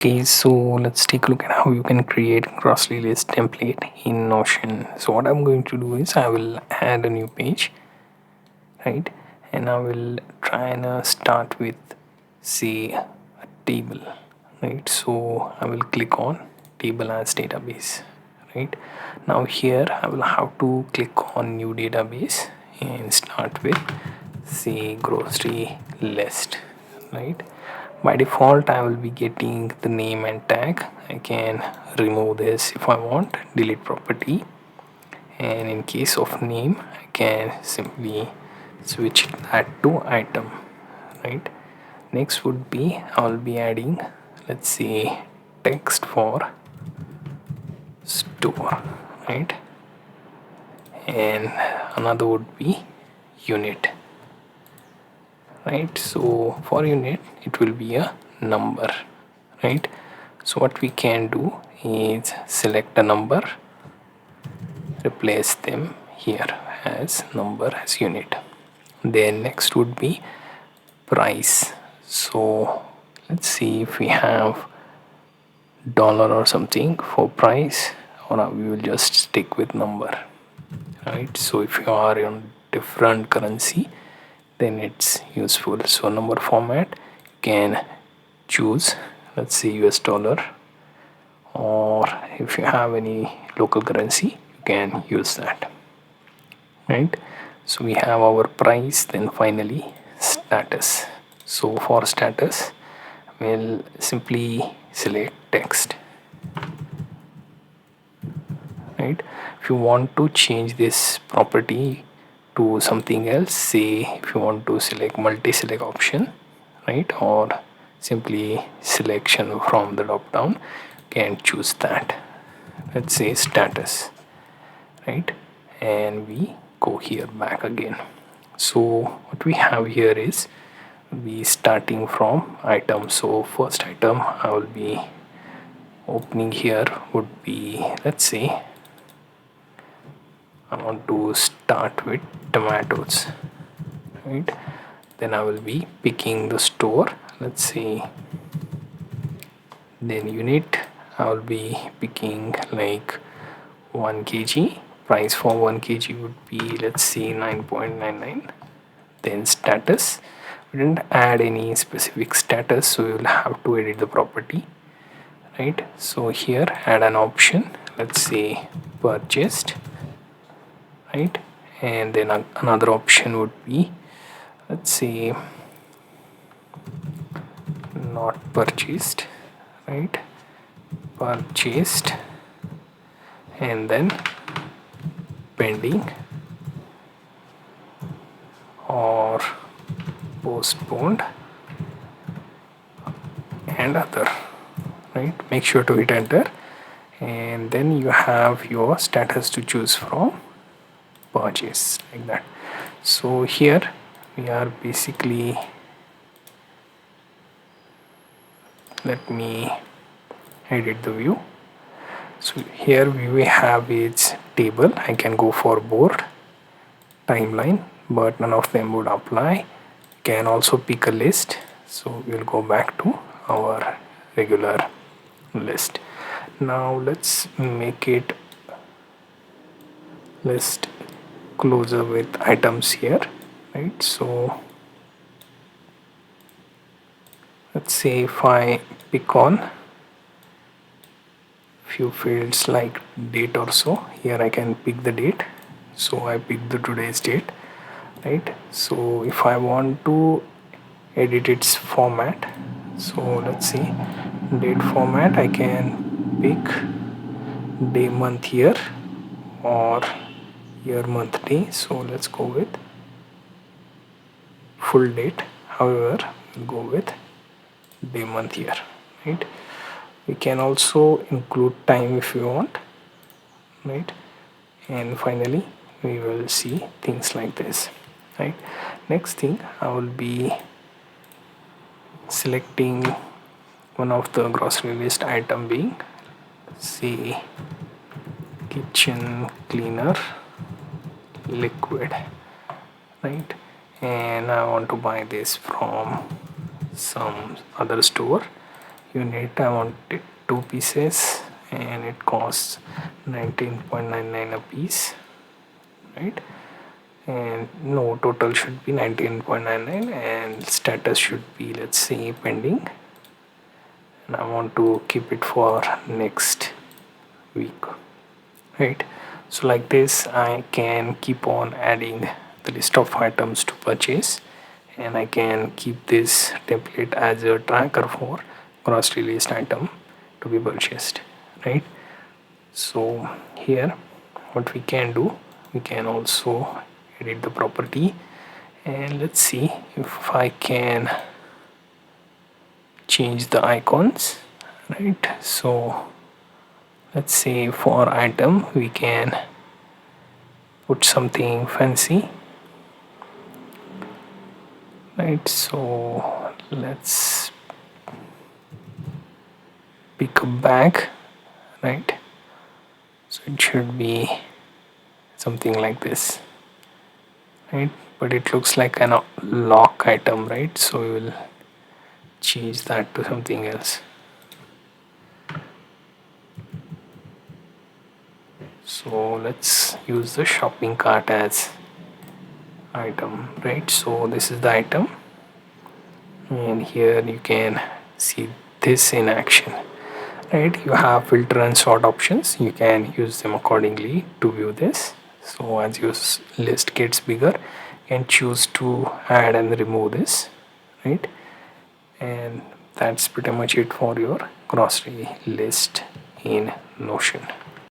Okay, so let's take a look at how you can create grocery list template in Notion. So what I'm going to do is I will add a new page, right? And I will try and start with, say, a table, right? So I will click on table as database, right? Now here I will have to click on new database and start with, say, grocery list, right? By default I will be getting the name and tag. I can remove this if I want, delete property, and in case of name I can simply switch that to item, right? Next would be I will be adding, let's say, text for store, right? And another would be unit, right? So for unit it will be a number, right? So what we can do is select a number, replace them here as number as unit. Then next would be price. So let's see if we have dollar or something for price, or we will just stick with number, right? So if you are in different currency, then it's useful. So number format you can choose, let's say, US dollar, or if you have any local currency you can use that, right? So we have our price, then finally status. So for status we'll simply select text, right? If you want to change this property to something else, say if you want to select multi-select option, right, or simply selection from the drop down, can choose that. Let's say status, right? And we go here back again. So what we have here is we starting from item. So first item I will be opening here would be, let's say, I want to start with tomatoes, right? Then I will be picking the store, let's say. Then unit I will be picking like 1 kg. Price for 1 kg would be, let's say, 9.99. Then status, we didn't add any specific status, so we will have to edit the property, right? So here add an option, let's say purchased, right? And then another option would be, let's say, not purchased, right? Purchased, and then pending or postponed and other, right? Make sure to hit enter, and then you have your status to choose from, purchase, like that. So here we are basically, let me edit the view. So here we have its table. I can go for board, timeline, but none of them would apply. Can also pick a list, so we'll go back to our regular list. Now let's make it list closer with items here, right? So let's say if I pick on few fields like date or so, here I can pick the date. So I pick the today's date, right? So if I want to edit its format, so let's see, date format, I can pick day, month, year, or year, month, day. So let's go with full date. However, we'll go with day, month, year, right? We can also include time if you want, right? And finally we will see things like this, right? Next thing, I will be selecting one of the grocery list item being, say, kitchen cleaner liquid, right? And I want to buy this from some other store. unit. I want it 2 pieces and it costs 19.99 a piece, right? And no, total should be 19.99 and status should be, let's say, pending, and I want to keep it for next week, right? So like this I can keep on adding the list of items to purchase, and I can keep this template as a tracker for cross released item to be purchased, right? So here what we can do, we can also edit the property, and let's see if I can change the icons, right? So let's say for item we can put something fancy, right? So let's pick a bag, right? So it should be something like this, right? But it looks like an lock item, right? So we will change that to something else. So let's use the shopping cart as item, right? So this is the item, and here you can see this in action, right? You have filter and sort options, you can use them accordingly to view this. So as your list gets bigger, you can choose to add and remove this, right? And that's pretty much it for your grocery list in Notion.